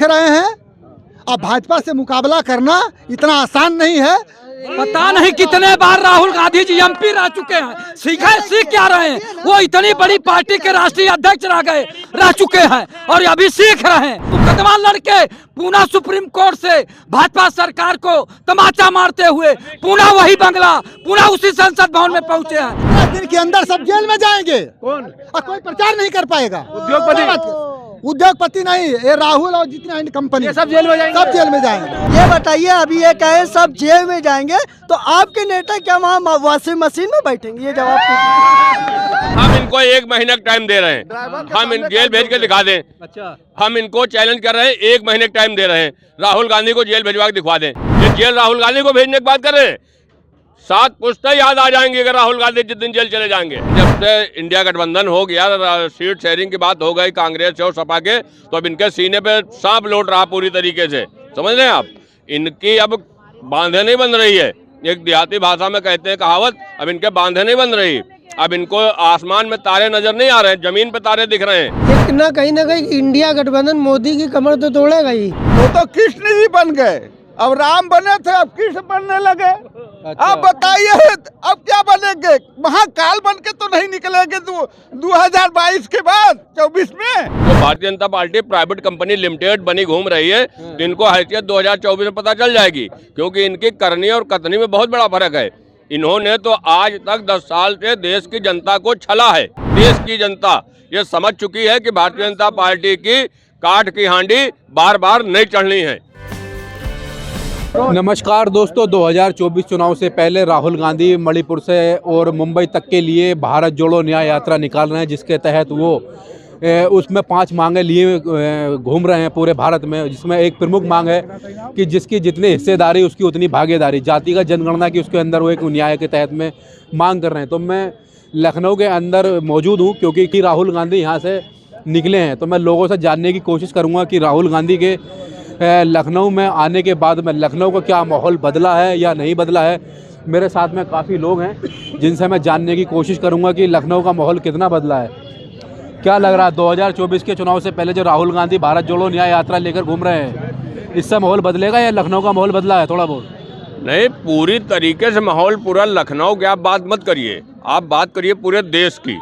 रहे हैं। अब भाजपा से मुकाबला करना इतना आसान नहीं है। पता नहीं कितने बार राहुल गांधी जी एमपी रह चुके हैं, सीख क्या रहे हैं। वो इतनी बड़ी पार्टी के राष्ट्रीय अध्यक्ष रह चुके हैं और अभी सीख रहे हैं। मुकदमा लड़के पूना सुप्रीम कोर्ट से भाजपा सरकार को तमाचा मारते हुए पूना वही बंगला, पूना उसी संसद भवन में पहुंचे हैं। दिन के अंदर सब जेल में जाएंगे। कौन? और कोई प्रचार नहीं कर पाएगा। उद्योगपति नहीं, ये राहुल और जितने कंपनी सब जेल में जाएंगे। सब जेल में जाएंगे। ये बताइए, अभी ये कहे सब जेल में जाएंगे तो आपके नेता क्या वहाँ वॉशिंग मशीन में बैठेंगे? ये जवाब कीजिए। हम इनको 1 महीने का टाइम दे रहे हैं, हम इन जेल भेज के दिखा दें। अच्छा, हम इनको चैलेंज कर रहे हैं, 1 महीने का टाइम दे रहे हैं, राहुल गांधी को जेल भेजवा के दिखवा दें। ये जेल राहुल गांधी को भेजने की बात कर रहे हैं, 7 पुश्तें याद आ जाएंगी अगर राहुल गांधी जिस दिन जेल चले जाएंगे। जब से इंडिया गठबंधन हो गया, सीट शेयरिंग की बात हो गई कांग्रेस और सपा के, तो अब इनके सीने पे सांप लौट रहा पूरी तरीके से। समझ रहे हैं आप? इनकी अब बांधे नहीं बन रही है। एक देहाती भाषा में कहते हैं कहावत, अब इनके बांधे नहीं बन रही। अब इनको आसमान में तारे नजर नहीं आ रहे हैं, जमीन पे तारे दिख रहे हैं। ना कहीं इंडिया गठबंधन मोदी की कमर तो तोड़ेगा ही। वो तो कृष्ण जी बन गए, अब राम बने थे, अब कृष्ण बनने लगे। अब बताइए अब क्या बनेंगे? महाकाल बन के तो नहीं निकलेंगे 2022 के बाद 24 में। तो Bharatiya Janata party private company limited बनी घूम रही है, तो इनको हैसियत 2024 में पता चल जाएगी, क्योंकि इनकी करनी और कथनी में बहुत बड़ा फर्क है। इन्होंने तो आज तक 10 साल से देश की जनता को छला है। देश की जनता ये समझ चुकी है कि भारतीय जनता पार्टी की काठ की हांडी बार बार नहीं चढ़नी है। नमस्कार दोस्तों, 2024 चुनाव से पहले राहुल गांधी मणिपुर से और मुंबई तक के लिए भारत जोड़ो न्याय यात्रा निकाल रहे हैं, जिसके तहत वो उसमें 5 मांगे लिए घूम रहे हैं पूरे भारत में। जिसमें एक प्रमुख मांग है कि जिसकी जितनी हिस्सेदारी उसकी उतनी भागीदारी, जातिगत जनगणना की उसके अंदर वो एक न्याय के तहत में मांग कर रहे हैं। तो मैं लखनऊ के अंदर मौजूद हूँ क्योंकि राहुल गांधी यहाँ से निकले हैं। तो मैं लोगों से जानने की कोशिश करूँगा कि राहुल गांधी के लखनऊ में आने के बाद में लखनऊ का क्या माहौल बदला है या नहीं बदला है। मेरे साथ में काफ़ी लोग हैं जिनसे मैं जानने की कोशिश करूंगा कि लखनऊ का माहौल कितना बदला है। क्या लग रहा है 2024 के चुनाव से पहले जो राहुल गांधी भारत जोड़ो न्याय यात्रा लेकर घूम रहे हैं, इससे माहौल बदलेगा या लखनऊ का माहौल बदला है थोड़ा बहुत? नहीं, पूरी तरीके से माहौल पूरा लखनऊ की आप बात मत करिए, आप बात करिए पूरे देश की।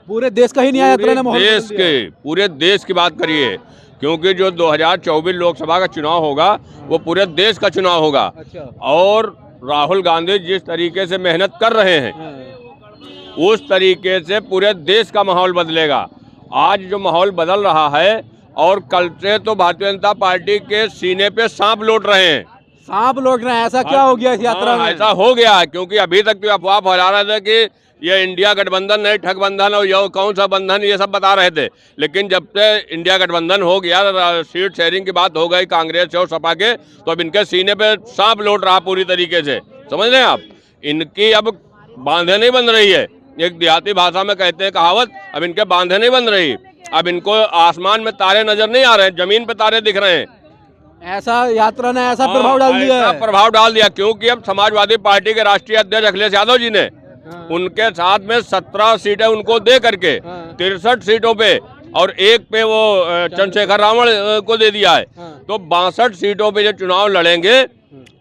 पूरे देश का ही न्याय यात्रा ने माहौल देश के पूरे देश की बात करिए, क्योंकि जो 2024 लोकसभा का चुनाव होगा वो पूरे देश का चुनाव होगा। अच्छा। और राहुल गांधी जिस तरीके से मेहनत कर रहे हैं उस तरीके से पूरे देश का माहौल बदलेगा। आज जो माहौल बदल रहा है, और कल से तो भारतीय जनता पार्टी के सीने पे सांप लौट रहे हैं। सांप लौट रहे हैं? ऐसा क्या हो गया इस यात्रा में? ऐसा हो गया है क्योंकि अभी तक तो अफवाह फैला रहे थे कि ये इंडिया गठबंधन नहीं, ठगबंधन और ये कौन सा बंधन, ये सब बता रहे थे। लेकिन जब से इंडिया गठबंधन हो गया, सीट शेयरिंग की बात हो गई कांग्रेस और सपा के, तो अब इनके सीने पे सांप लौट रहा पूरी तरीके से। समझ रहे हैं आप? इनकी अब बांधे नहीं बन रही है। एक देहाती भाषा में कहते हैं कहावत, अब इनके बांधे नहीं बन रही। अब इनको आसमान में तारे नजर नहीं आ रहे हैं, जमीन पे तारे दिख रहे हैं। ऐसा यात्रा ने ऐसा प्रभाव डाल दिया है? प्रभाव डाल दिया, क्योंकि अब समाजवादी पार्टी के राष्ट्रीय अध्यक्ष अखिलेश यादव जी ने उनके साथ में 17 सीटें उनको दे करके 63 सीटों पे और एक पे वो चंद्रशेखर रावण को दे दिया है। तो 62 सीटों पे जो चुनाव लड़ेंगे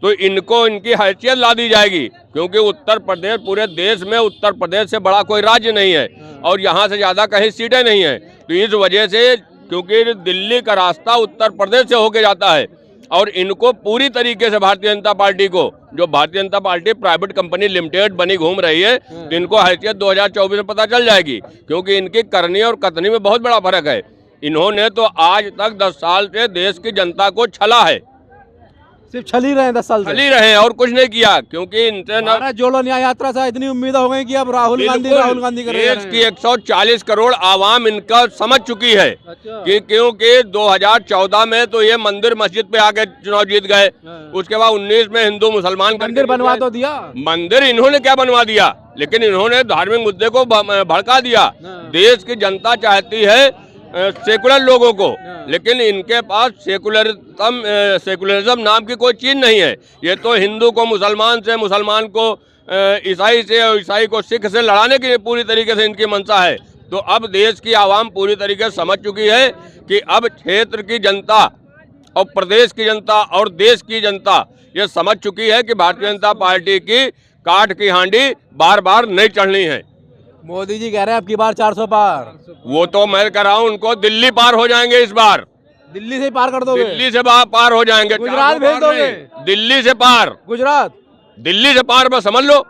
तो इनको इनकी हैसियत ला दी जाएगी, क्योंकि उत्तर प्रदेश, पूरे देश में उत्तर प्रदेश से बड़ा कोई राज्य नहीं है और यहाँ से ज़्यादा कहीं सीटें नहीं है। तो इस वजह से, क्योंकि दिल्ली का रास्ता उत्तर प्रदेश से होके जाता है, और इनको पूरी तरीके से भारतीय जनता पार्टी को, जो Bharatiya Janata party private company limited बनी घूम रही है, तो इनको हैसियत 2024 में पता चल जाएगी, क्योंकि इनकी करनी और कथनी में बहुत बड़ा फर्क है। इन्होंने तो आज तक 10 साल से देश की जनता को छला है। सिर्फ छल ही रहे हैं 10 साल से? छल ही रहे हैं और कुछ नहीं किया, क्योंकि इनसे भारत जोड़ो न्याय यात्रा से इतनी उम्मीद हो गई कि अब राहुल गांधी देश की 140 करोड़ आवाम इनका समझ चुकी है। अच्छा। कि क्योंकि 2014 में तो ये मंदिर मस्जिद पे आके चुनाव जीत गए, उसके बाद 19 में हिंदू मुसलमान मंदिर बनवा तो दिया। मंदिर इन्होंने क्या बनवा दिया, लेकिन इन्होंने धार्मिक मुद्दे को भड़का दिया। देश की जनता चाहती है सेकुलर लोगों को, लेकिन इनके पास सेकुलरिज्म नाम की कोई चीज नहीं है। ये तो हिंदू को मुसलमान से, मुसलमान को ईसाई से और ईसाई को सिख से लड़ाने की पूरी तरीके से इनकी मंशा है। तो अब देश की आवाम पूरी तरीके से समझ चुकी है कि अब क्षेत्र की जनता और प्रदेश की जनता और देश की जनता ये समझ चुकी है कि भारतीय जनता पार्टी की काठ की हांडी बार बार नहीं चढ़नी है। मोदी जी कह रहे हैं अब की बार 400 पार। वो तो मैं कह रहा हूँ उनको दिल्ली पार हो जाएंगे इस बार, दिल्ली से ही पार कर दोगे? दिल्ली से पार हो जाएंगे। गुजरात भेज दोगे? दिल्ली से पार, गुजरात दिल्ली से पार बस समझ लो।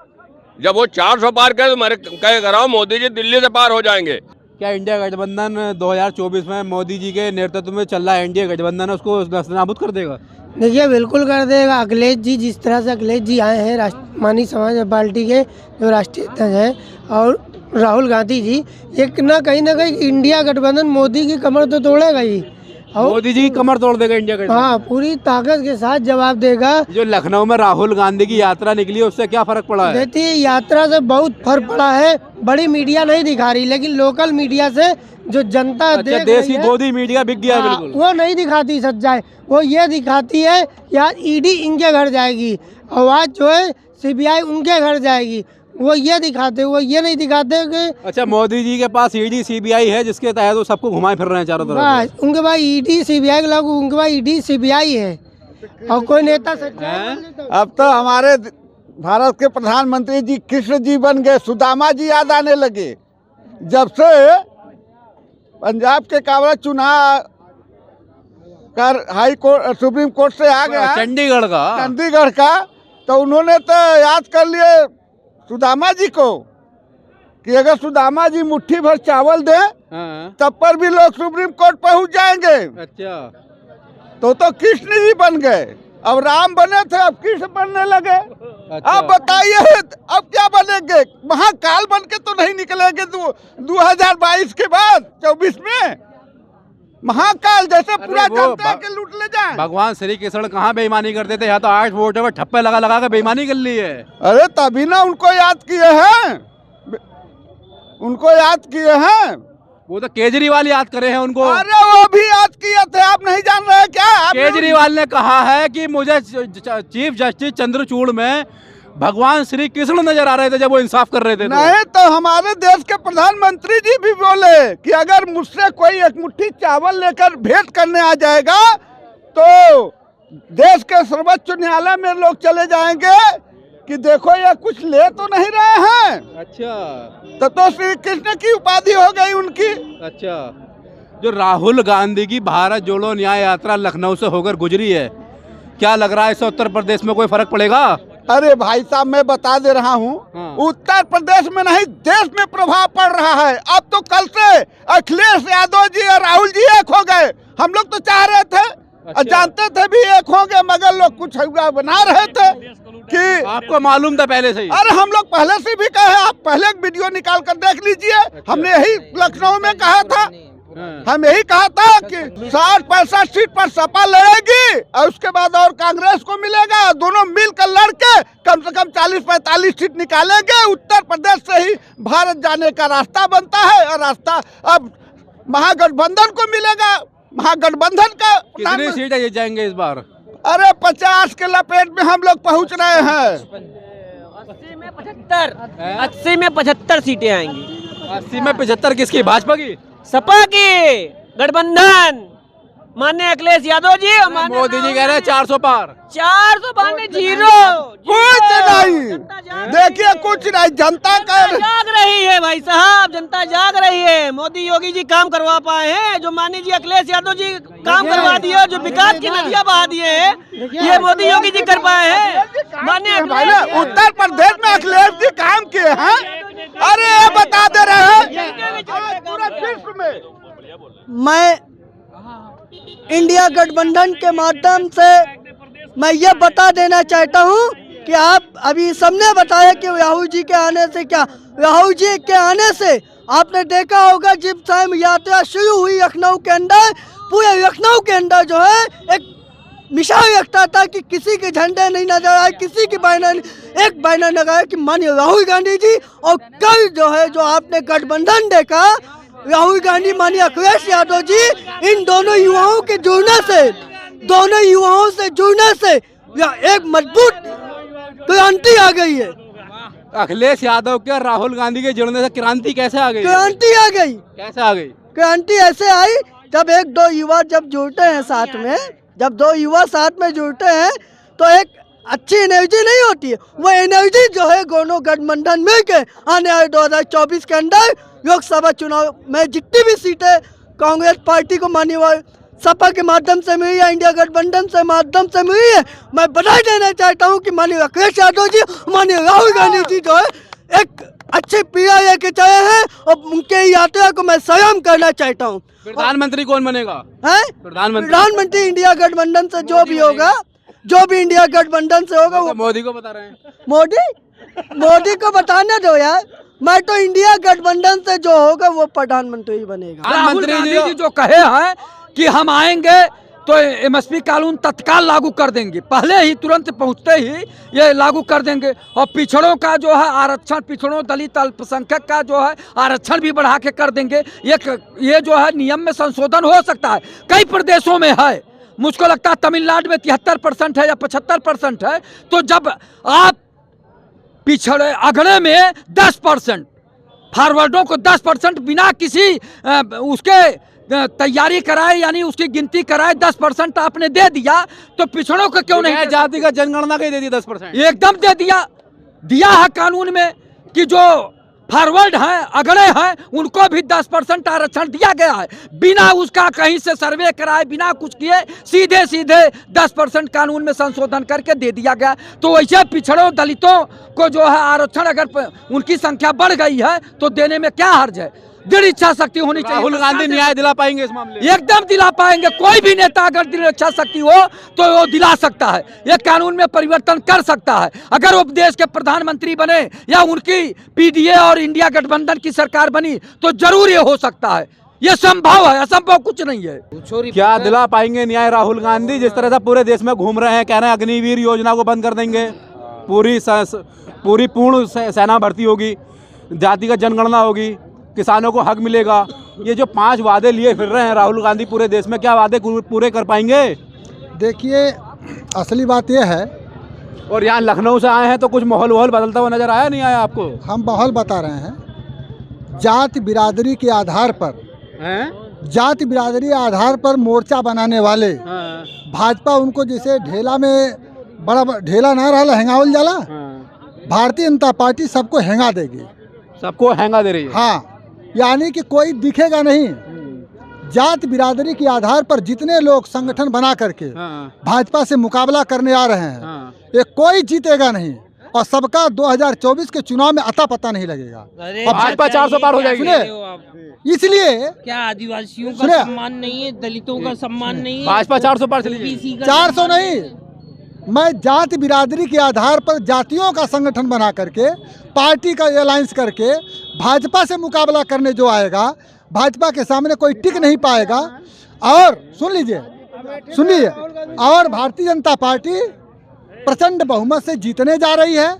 जब वो 400 पार करे तो मैं कह रहा हूँ मोदी जी दिल्ली से पार हो जाएंगे। क्या इंडिया गठबंधन 2024 में मोदी जी के नेतृत्व में चल रहा है एनडीए गठबंधन, उसको नाबूद कर देगा? देखिए बिल्कुल कर देगा। अखिलेश जी जिस तरह से अखिलेश जी आए हैं मानी समाज पार्टी के जो राष्ट्रीय अध्यक्ष हैं, और राहुल गांधी जी, एक ना कहीं इंडिया गठबंधन मोदी की कमर तो तोड़ेगा ही, और मोदी जी की कमर तोड़ देगा इंडिया गठबंधन। हाँ, पूरी ताकत के साथ जवाब देगा। जो लखनऊ में राहुल गांधी की यात्रा निकली उससे क्या फर्क पड़ा है? देखिए यात्रा से बहुत फर्क पड़ा है। बड़ी मीडिया नहीं दिखा रही, लेकिन लोकल मीडिया से जो जनता देख देश रही की है, गोदी मीडिया बिक गया है बिल्कुल। वो नहीं दिखाती सच्चाई, वो ये दिखाती है यार ईडी इनके घर जाएगी, आवाज जो है सीबीआई उनके घर जाएगी, वो ये दिखाते, वो ये नहीं दिखाते कि अच्छा, मोदी जी के पास ईडी सीबीआई है जिसके तहत वो सबको घुमाए फिर रहे हैं चारों तरफ। उनके पास ईडी सीबीआई लागू, उनके पास ईडी सीबीआई है, और कोई नेता सच्चाई। अब तो हमारे भारत के प्रधानमंत्री जी कृष्ण जी बन गए, सुदामा जी याद आने लगे। जब से पंजाब के कांग्रेस चुनाव कर हाई कोर्ट सुप्रीम कोर्ट से आ गया चंडीगढ़ का, तो उन्होंने तो याद कर लिए सुदामा जी को कि अगर सुदामा जी मुट्ठी भर चावल दे तब पर भी लोग सुप्रीम कोर्ट पहुंच जाएंगे। अच्छा, तो कृष्ण जी बन गए। अब राम बने थे, अब कृष्ण बनने लगे। अच्छा। अब बताइए अब क्या बनेंगे? महाकाल बन के तो नहीं निकलेंगे 2022 के बाद 24 में महाकाल जैसे पूरा जनता के लूट ले जाए। भगवान श्री कृष्ण कहाँ बेईमानी करते थे? यहाँ तो 8 वोटों में ठप्पे लगा के बेईमानी कर ली है। अरे तभी ना उनको याद किए हैं, उनको याद किए हैं। वो तो केजरीवाल याद करे हैं उनको। अरे वो भी याद किए थे, आप नहीं जान रहे क्या? केजरीवाल ने कहा है कि मुझे चीफ जस्टिस चंद्रचूड़ में भगवान श्री कृष्ण नजर आ रहे थे जब वो इंसाफ कर रहे थे। नहीं तो हमारे देश के प्रधानमंत्री जी भी बोले कि अगर मुझसे कोई एक मुट्ठी चावल लेकर भेंट करने आ जाएगा तो देश के सर्वोच्च न्यायालय में लोग चले जाएंगे कि देखो ये कुछ ले तो नहीं रहे हैं। अच्छा, तो श्री कृष्ण की उपाधि हो गई उनकी। अच्छा, जो राहुल गांधी की भारत जोड़ो न्याय यात्रा लखनऊ से होकर गुजरी है, क्या लग रहा है इससे उत्तर प्रदेश में कोई फर्क पड़ेगा? अरे भाई साहब मैं बता दे रहा हूँ, उत्तर प्रदेश में नहीं देश में प्रभाव पड़ रहा है। अब तो कल से अखिलेश यादव जी और राहुल जी एक हो गए। हम लोग तो चाह रहे थे और जानते थे भी एक होंगे, मगर लोग कुछ बना रहे थे कि आपको मालूम था पहले से ही? अरे हम लोग पहले से भी कहे, आप पहले एक वीडियो निकाल कर देख लीजिए। हमने यही लखनऊ में कहा था, हम यही कहा था कि 60-65 सीट पर सपा लड़ेगी और उसके बाद और कांग्रेस को मिलेगा, दोनों मिलकर लड़के कम से कम 40-45 सीट निकालेंगे। उत्तर प्रदेश से ही भारत जाने का रास्ता बनता है, और रास्ता अब महागठबंधन को मिलेगा। महागठबंधन का कितनी सीटें जीत जाएंगे इस बार? अरे 50 के लपेट में हम लोग पहुंच रहे हैं। 80 में 75 सीटें आएंगी। 80 में 75 किसकी? भाजपा की? सपा की गठबंधन, माननीय अखिलेश यादव जी और मोदी जी कह रहे हैं 400 पार। 400 पार में जीरो, कुछ नहीं। देखिए कुछ नहीं, जनता का जाग रही है भाई साहब, जनता जाग रही है। मोदी योगी जी काम करवा पाए हैं, जो माननीय जी अखिलेश यादव जी काम करवा दिए, जो विकास की नदियां बहा दिए हैं, ये मोदी योगी जी कर पाए हैं। माननीय उत्तर प्रदेश में अखिलेश जी काम किए हैं। अरे ये बता दे रहे हैं पूरे विश्व में। मैं इंडिया गठबंधन के माध्यम से मैं ये बता देना चाहता हूँ कि आप अभी सबने बताया कि राहुल जी के आने से क्या, राहुल जी के आने से आपने देखा होगा जिस टाइम यात्रा शुरू हुई लखनऊ के अंदर, पूरे लखनऊ के अंदर जो है एक मिसाल रखता था कि किसी के झंडे नहीं नजर आए, किसी के बैनर, एक बैनर नजर आए कि माननीय राहुल गांधी जी। और कल जो है जो आपने गठबंधन देखा, राहुल गांधी माननीय अखिलेश यादव जी, इन दोनों युवाओं के जुड़ने से, दोनों युवाओं से जुड़ने से एक मजबूत क्रांति आ गई है। अखिलेश यादव के और राहुल गांधी के जुड़ने से क्रांति कैसे आ गई? क्रांति आ गई। कैसे आ गई? क्रांति ऐसे आई जब एक दो युवा जब जुड़ते हैं साथ में, जब दो युवा साथ में जुड़ते हैं तो एक अच्छी एनर्जी नहीं होती है। वो एनर्जी जो है दोनों गठबंधन मिल के आने वाले 2024 के अंदर लोकसभा चुनाव में जितनी भी सीटें कांग्रेस पार्टी को मानी हुई सपा के माध्यम से मिली है, इंडिया गठबंधन से माध्यम से मिली है, मैं बधाई देना चाहता हूँ कि माननीय अखिलेश यादव जी, माननीय राहुल गांधी जी जो है एक अच्छे पीआर लेके चले हैं और उनके यात्रा को मैं सलाम करना चाहता हूँ। प्रधानमंत्री कौन बनेगा? है प्रधानमंत्री इंडिया गठबंधन से जो भी होगा, जो भी इंडिया गठबंधन से होगा वो मोदी को बता रहे हैं। मोदी को बताने दो यार, मैं तो इंडिया गठबंधन से जो होगा वो प्रधानमंत्री बनेगा। राहुल गांधी जी जो कहे हैं कि हम आएंगे तो एमएसपी कानून तत्काल लागू कर देंगे, पहले ही तुरंत पहुंचते ही ये लागू कर देंगे। और पिछड़ों का जो है आरक्षण, पिछड़ों दलित अल्पसंख्यक का जो है आरक्षण भी बढ़ा के कर देंगे। ये जो है नियम में संशोधन हो सकता है, कई प्रदेशों में है, मुझको लगता है तमिलनाडु में 73% है या 75% है। तो जब आप पिछड़े अगड़े में 10%, फॉरवर्डों को 10% बिना किसी उसके तैयारी कराए यानी उसकी गिनती कराए 10% आपने दे दिया, तो पिछड़ों को क्यों नहीं? जाति का जनगणना का ही दे दी 10%, एकदम दे दिया है कानून में कि जो फॉरवर्ड हैं, अगड़े हैं, उनको भी 10% आरक्षण दिया गया है, बिना उसका कहीं से सर्वे कराए, बिना कुछ किए सीधे 10% कानून में संशोधन करके दे दिया गया। तो वैसे पिछड़ों दलितों को जो है आरक्षण अगर उनकी संख्या बढ़ गई है तो देने में क्या हर्ज है? दृढ़ इच्छा शक्ति होनी चाहिए। राहुल गांधी न्याय दिला पाएंगे इस मामले में? एकदम दिला पाएंगे। कोई भी नेता अगर दृढ़ इच्छा शक्ति हो तो वो दिला सकता है, ये कानून में परिवर्तन कर सकता है। अगर वो देश के प्रधानमंत्री बने या उनकी पीडीए और इंडिया गठबंधन की सरकार बनी तो जरूर ये हो सकता है, ये संभव है, असंभव कुछ नहीं है। क्या दिला पाएंगे न्याय राहुल गांधी? जिस तरह से पूरे देश में घूम रहे हैं, कह रहे हैं अग्निवीर योजना को बंद कर देंगे, पूरी पूर्ण सेना भर्ती होगी, जाति का जनगणना होगी, किसानों को हक मिलेगा। ये जो 5 वादे लिए फिर रहे हैं राहुल गांधी पूरे देश में, क्या वादे पूरे कर पाएंगे? देखिए, असली बात यह है, और यहाँ लखनऊ से आए हैं तो कुछ माहौल बदलता हुआ नजर आया नहीं आया आपको? हम माहौल बता रहे हैं, जाति बिरादरी के आधार पर जाति बिरादरी आधार पर मोर्चा बनाने वाले भाजपा उनको जैसे ढेला में बड़ा ढेला ना रहा हेंगावल जाला, भारतीय जनता पार्टी सबको हेंगा देगी, सबको हेंगा दे रही है। हाँ, यानी कि कोई दिखेगा नहीं। जात बिरादरी के आधार पर जितने लोग संगठन बना करके भाजपा से मुकाबला करने आ रहे हैं, ये कोई जीतेगा नहीं और सबका 2024 के चुनाव में अता पता नहीं लगेगा। अब भाजपा 400 पार हो जाएगी। इसलिए क्या आदिवासियों का सम्मान नहीं है, दलितों का सम्मान नहीं है? भाजपा 400 पार चली, 400 नहीं, मैं जाति बिरादरी के आधार पर जातियों का संगठन बना करके पार्टी का अलायंस करके भाजपा से मुकाबला करने जो आएगा, भाजपा के सामने कोई टिक नहीं पाएगा। और सुन लीजिए, और भारतीय जनता पार्टी प्रचंड बहुमत से जीतने जा रही है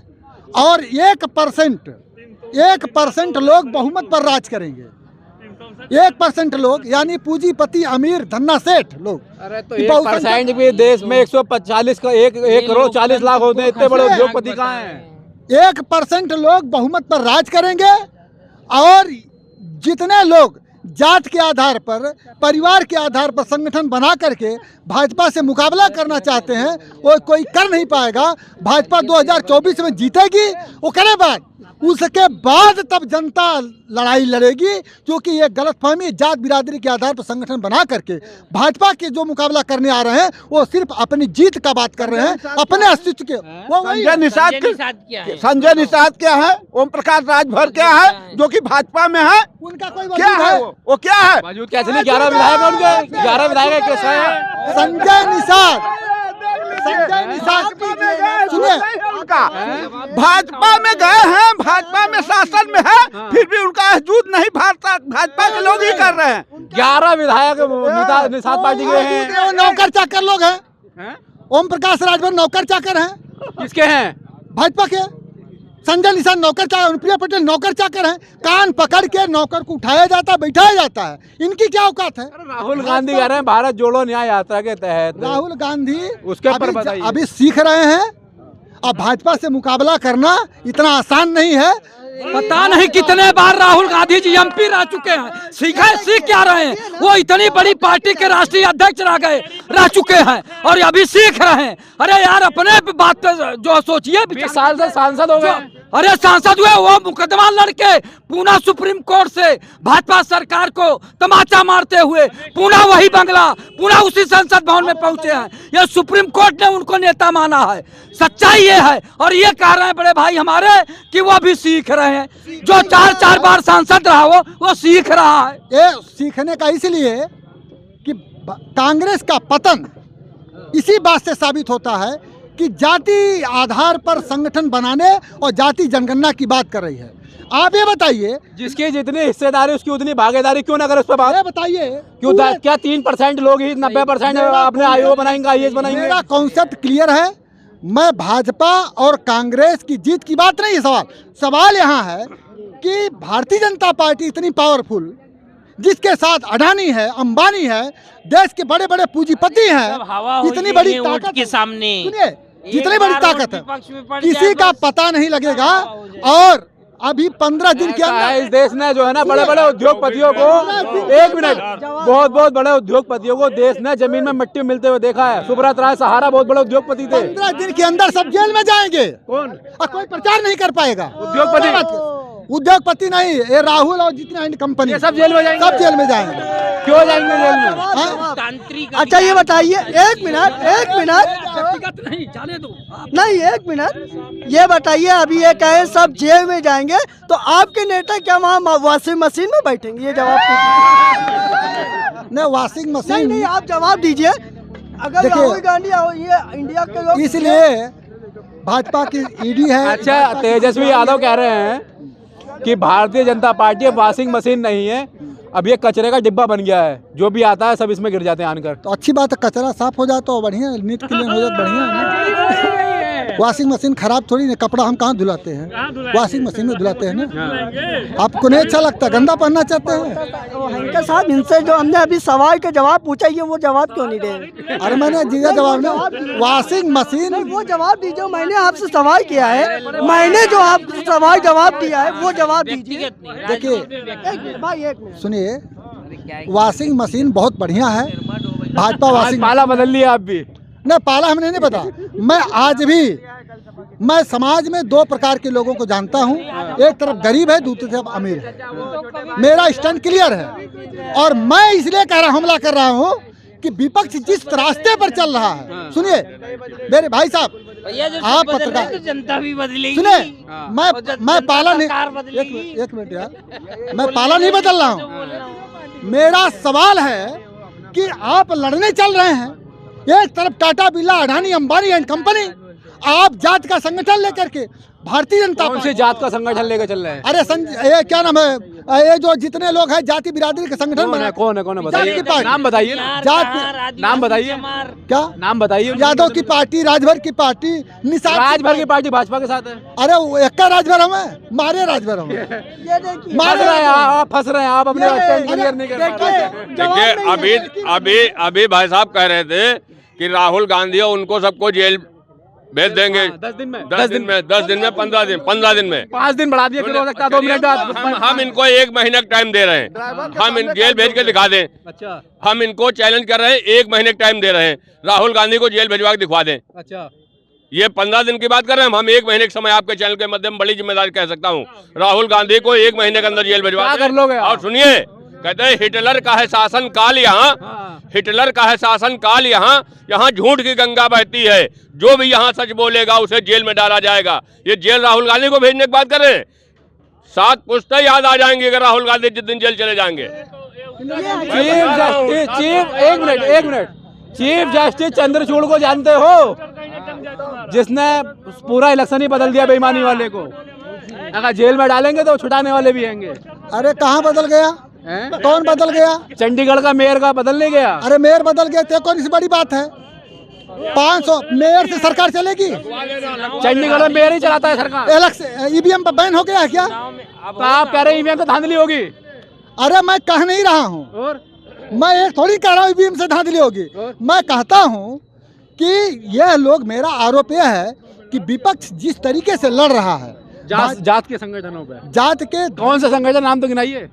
और 1% लोग बहुमत पर राज करेंगे। 1% लोग यानी पूंजीपति, अमीर, धन्ना सेठ लोग। अरे तो 1% भी देश में 140 का 1 करोड़ 40 लाख होते हैं, इतने बड़े उद्योगपति कहाँ हैं? 1% लोग बहुमत पर राज करेंगे और जितने लोग जात के आधार पर, परिवार के आधार पर संगठन बना करके भाजपा से मुकाबला करना चाहते हैं, वो कोई कर नहीं पाएगा। भाजपा 2024 में जीतेगी, वो करे बाद उसके बाद तब जनता लड़ाई लड़ेगी, क्योंकि ये गलतफहमी जात बिरादरी के आधार पर संगठन बना करके भाजपा के जो मुकाबला करने आ रहे हैं वो सिर्फ अपनी जीत का बात कर रहे हैं, अपने अस्तित्व के। वो संजय निषाद क्या है, ओम प्रकाश राजभर क्या है, जो कि भाजपा में है, उनका कोई क्या है? वो क्या है? मौजूद कैसे नहीं? 11 विधायक उनके, 11 विधायक कैसे हैं? संजय निषाद सुनिए, उनका भाजपा में गए हैं, भाजपा में शासन में है, फिर भी उनका वजूद नहीं भाजपा के लोग ही कर रहे हैं। 11 विधायक निषाद पार्टी के हैं। वो नौकर चाकर लोग हैं। ओम प्रकाश राजभर नौकर चाकर हैं। किसके हैं? भाजपा के। संजय निषाद नौकर चाकर, अनुप्रिया पटेल नौकर चाकर हैं। कान पकड़ के नौकर को उठाया जाता है, बैठाया जाता है, इनकी क्या औकात है? राहुल गांधी कह रहे हैं भारत जोड़ो न्याय यात्रा के तहत, राहुल गांधी उसके ऊपर बताइए। अभी सीख रहे हैं। अब भाजपा से मुकाबला करना इतना आसान नहीं है। पता नहीं कितने बार राहुल गांधी जी एमपी रह चुके हैं, सीख क्या रहे हैं। वो इतनी बड़ी पार्टी के राष्ट्रीय अध्यक्ष रह चुके हैं और अभी सीख रहे हैं। अरे यार अपने बात पे जो सोचिए, 20 साल से सांसद हो गए। अरे सांसद हुए, वो मुकदमा लड़के पूना सुप्रीम कोर्ट से भाजपा सरकार को तमाचा मारते हुए पूना वही बंगला, पूना उसी संसद भवन में पहुंचे हैं। ये सुप्रीम कोर्ट ने उनको नेता माना है। सच्चाई ये है और ये कह रहे हैं बड़े भाई हमारे कि वो भी सीख रहे हैं। जो 4 बार सांसद रहा वो सीख रहा है। ये सीखने का इसलिए कि कांग्रेस का पतन इसी बात से साबित होता है कि जाति आधार पर संगठन बनाने और जाति जनगणना की बात कर रही है। आप ये बताइए, जिसकी जितनी हिस्सेदारी उसकी उतनी भागीदारी क्यों ना करे उस पर बात। ये बताइए क्यों क्या 3% लोग ही 90% अपने आईओ बनाएंगे, आईएएस बनाएंगे। मेरा कॉन्सेप्ट क्लियर है। मैं भाजपा और कांग्रेस की जीत की बात नहीं है। सवाल यहाँ है कि भारतीय जनता पार्टी इतनी पावरफुल, जिसके साथ अडानी है, अंबानी है, देश के बड़े बड़े पूंजीपति हैं, इतनी बड़ी ताकत के सामने, सुनिए, जितनी बड़ी ताकत है किसी का पता नहीं लगेगा। और अभी 15 दिन के अंदर इस देश ने जो है ना बड़े बड़े उद्योगपतियों को, 1 मिनट, बहुत बड़े उद्योगपतियों को देश ने जमीन में मिट्टी मिलते हुए देखा है। सुब्रत राय सहारा बहुत बड़े उद्योगपति थे। 15 दिन के अंदर सब जेल में जाएंगे। कौन? और कोई प्रचार नहीं कर पाएगा। उद्योगपति नहीं, ये राहुल और जितनी अन्य कंपनी सब जेल में जाएंगे। सब जेल में जाएंगे। क्यों जाएंगे जेल में? तांत्रिक। अच्छा ये बताइए, एक मिनट व्यक्तिगत नहीं, जाने दो नहीं, 1 मिनट ये बताइए, अभी ये कहे सब जेल में जाएंगे तो आपके नेता क्या वहाँ वॉशिंग मशीन में बैठेंगे? ये जवाब नहीं, वॉशिंग मशीन नहीं, आप जवाब दीजिए। अगर देखिए, राहुल गांधी ये इंडिया के लोग, इसलिए भाजपा की ईडी है। अच्छा, तेजस्वी यादव कह रहे हैं कि भारतीय जनता पार्टी अब वॉशिंग मशीन नहीं है, अब ये कचरे का डिब्बा बन गया है। जो भी आता है सब इसमें गिर जाते हैं आनकर। तो अच्छी बात है, कचरा साफ हो जाए तो बढ़िया, नीट क्लीन हो जाए बढ़िया है। वॉशिंग मशीन खराब थोड़ी नहीं, कपड़ा हम कहाँ धुलाते हैं? वॉशिंग मशीन में धुलाते हैं ना। आपको नहीं अच्छा लगता? गंदा पहनना चाहते हैं? हंकर साहब, इनसे जो हमने अभी सवाल का जवाब पूछा, ये वो जवाब क्यों नहीं दे रहे? अरे मैंने जीजा जवाब नहीं, वॉशिंग मशीन वो जवाब दीजिए। मैंने आपसे सवाल किया है, मैंने जो आपसे सवाल जवाब दिया है वो जवाब दीजिए। देखिए भाई, 1 मिनट सुनिए, वॉशिंग मशीन बहुत बढ़िया है। भाजपा वॉशिंग पाला बदल लिया आप भी। नहीं, पाला हमने नहीं पता। मैं समाज में 2 प्रकार के लोगों को जानता हूँ। एक तरफ गरीब है, दूसरी तरफ अमीर है। मेरा स्टैंड क्लियर है और मैं इसलिए हमला कर रहा हूँ कि विपक्ष जिस रास्ते पर चल रहा है। सुनिए मेरे भाई साहब, आप पत्रकार, जनता भी बदलेगी। सुनिए, मैं पाला नहीं, एक मिनट यार, मैं पाला नहीं बदल रहा हूँ। मेरा सवाल है कि आप लड़ने चल रहे हैं, एक तरफ टाटा बिरला, अडानी, अंबानी एंड कंपनी, आप जात का संगठन लेकर के भारतीय जनता कौन से जात का संगठन लेकर चल रहे हैं? अरे ये क्या नाम है, ये जो जितने लोग हैं जाति बिरादरी के संगठन बना। कौन है बताइए, नाम बताइए। नाम बताइए, क्या नाम बताइए। यादव की पार्टी, राजभर की पार्टी, निषाद राजभर की पार्टी भाजपा के साथ है। अरे वो एक का राजभर हमें मारे, राजभर हमें मार रहे हैं आप, फंस रहे हैं आप, अपने स्टैंड क्लियर नहीं कर रहे। देखिए अभी भाई साहब कह रहे थे कि राहुल गांधी और उनको सबको जेल भेज देंगे 10 दिन में, 10 दिन में 15 दिन में 5 दिन बढ़ा दिया, फिर हो सकता है 2 मिनट बाद। हम इनको 1 महीने का टाइम दे रहे हैं। हम इन जेल भेज के दिखा दें। अच्छा, हम इनको चैलेंज कर रहे हैं, 1 महीने का टाइम दे रहे हैं, राहुल गांधी को जेल भिजवा के दिखवा दें। अच्छा, ये 15 दिन की बात कर रहे हैं, हम 1 महीने के समय आपके चैनल के माध्यम बड़ी जिम्मेदारी कह सकता हूँ, राहुल गांधी को 1 महीने के अंदर जेल भिजवा कर लोगे। और सुनिए, कहते हैं हिटलर का है शासन काल यहाँ, हिटलर का है शासन काल यहाँ, यहाँ झूठ की गंगा बहती है, जो भी यहाँ सच बोलेगा उसे जेल में डाला जाएगा। ये जेल राहुल गांधी को भेजने की बात कर रहे हैं, 7 पुश्तें याद आ जाएंगी अगर राहुल गांधी जिस दिन जेल चले जाएंगे। एक मिनट, चीफ जस्टिस चंद्रचूड़ को जानते हो, जिसने पूरा इलेक्शन ही बदल दिया बेईमानी वाले को। अगर जेल में डालेंगे तो छुटाने वाले भी आएंगे। अरे कहाँ बदल गया? कौन बदल गया? चंडीगढ़ का मेयर का बदल नहीं गया। अरे मेयर बदल गया तो कौन सी बड़ी बात है? 500 मेयर से सरकार चलेगी? चंडीगढ़ में मेयर ही चलाता है सरकार। ईवीएम पर बैन हो गया है क्या? तो आप कह रहे हैं ईवीएम तो धांधली होगी? अरे मैं कह नहीं रहा हूँ, और मैं एक थोड़ी कह रहा हूँ ईवीएम से धांधली होगी। मैं कहता हूँ कि यह लोग, मेरा आरोप यह है कि विपक्ष जिस तरीके से लड़ रहा है, जात के संगठनों पे जात के कौन से संगठन, नाम तो गिनाइए।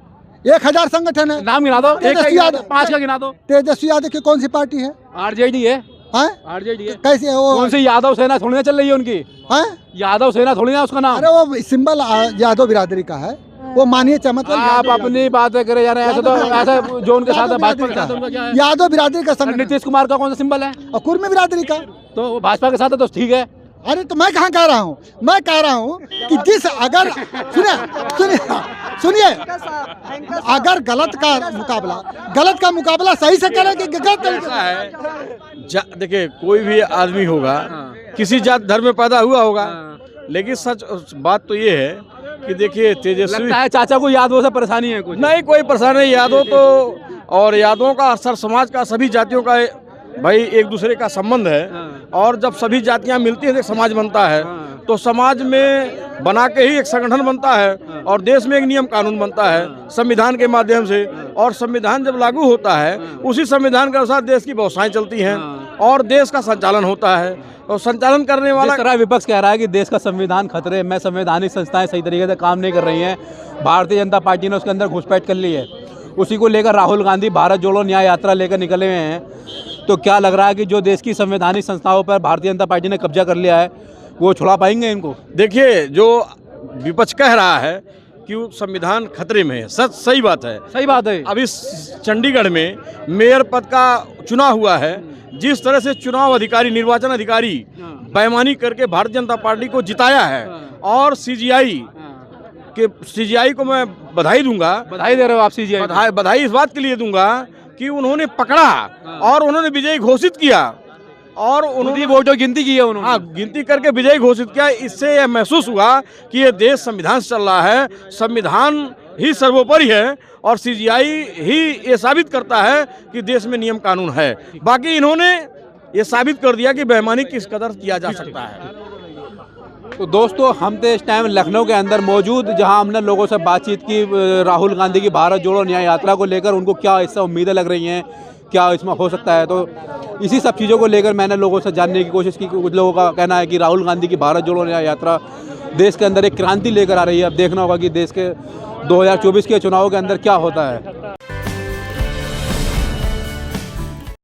1000 संगठन है। नाम गिना दो, एक का तेजस्वी गिना दो, यादव। 5 का गिना दो। तेजस्वी यादव की कौन सी पार्टी है? आरजेडी है, हैं? आरजेडी है। कैसे वो कौन सी यादव सेना थोड़ी ना चल रही है उनकी? हैं? यादव सेना थोड़ी ना उसका नाम। अरे वो सिंबल यादव बिरादरी का है, वो मानिए मतलब आप अपनी बातें करे जा रहे हैं, ऐसे तो ऐसा जो उनके साथ है भाजपा के साथ उनका क्या है? यादव बिरादरी का संगठन। नीतीश कुमार का कौन सा सिंबल है? और कुर्मी बिरादरी का। तो वो भाजपा के साथ है तो ठीक है। अरे तो मैं कहाँ कह रहा हूँ, मैं कह रहा हूँ कि जिस अगर सुनिए सुनिए सुनिए अगर गलत का मुकाबला सही से करें कि गलत तरीके से? देखिए कोई भी आदमी होगा किसी जात धर्म में पैदा हुआ होगा, लेकिन सच बात तो ये है कि देखिए तेजस्वी लगता है चाचा को यादवों से परेशानी है कुछ? नहीं, कोई परेशानी नहीं। यादव तो और यादवों का सर समाज का सभी जातियों का भाई एक दूसरे का संबंध है, और जब सभी जातियां मिलती हैं तो एक समाज बनता है, तो समाज में बना के ही एक संगठन बनता है और देश में एक नियम कानून बनता है संविधान के माध्यम से, और संविधान जब लागू होता है उसी संविधान के अनुसार देश की व्यवस्थाएं चलती हैं और देश का संचालन होता है। और संचालन करने वाला जिस तरह विपक्ष कह रहा है कि देश का संविधान खतरे में, संवैधानिक संस्थाएं सही तरीके से काम नहीं कर रही हैं, भारतीय जनता पार्टी ने उसके अंदर घुसपैठ कर ली है, उसी को लेकर राहुल गांधी भारत जोड़ो न्याय यात्रा लेकर निकले हुए हैं, तो क्या लग रहा है कि जो देश की संवैधानिक संस्थाओं पर भारतीय जनता पार्टी ने कब्जा कर लिया है वो छुड़ा पाएंगे इनको? देखिए जो विपक्ष कह रहा है कि वो संविधान खतरे में है, सही बात है, सही बात है। अभी चंडीगढ़ में मेयर पद का चुनाव हुआ है, जिस तरह से चुनाव अधिकारी, निर्वाचन अधिकारी बेईमानी करके भारतीय जनता पार्टी को जिताया है, और सीजीआई को मैं बधाई दूंगा। बधाई दे रहे हो आप सीजीआई? बधाई इस बात के लिए दूंगा कि उन्होंने पकड़ा और उन्होंने विजयी घोषित किया, और उन्होंने वोटों की गिनती की है उन्होंने। हाँ, गिनती करके विजयी घोषित किया। इससे यह महसूस हुआ कि ये देश संविधान से चल रहा है, संविधान ही सर्वोपरि है, और सीजीआई ही ये साबित करता है कि देश में नियम कानून है। बाकी इन्होंने ये साबित कर दिया कि बेईमानी किस कदर किया जा सकता है। तो दोस्तों हम थे इस टाइम लखनऊ के अंदर मौजूद, जहां हमने लोगों से बातचीत की राहुल गांधी की भारत जोड़ो न्याय यात्रा को लेकर, उनको क्या इससे उम्मीदें लग रही हैं, क्या इसमें हो सकता है। तो इसी सब चीज़ों को लेकर मैंने लोगों से जानने की कोशिश की। कुछ लोगों का कहना है कि राहुल गांधी की भारत जोड़ो न्याय यात्रा देश के अंदर एक क्रांति लेकर आ रही है। अब देखना होगा कि देश के 2024 के चुनावों के अंदर क्या होता है।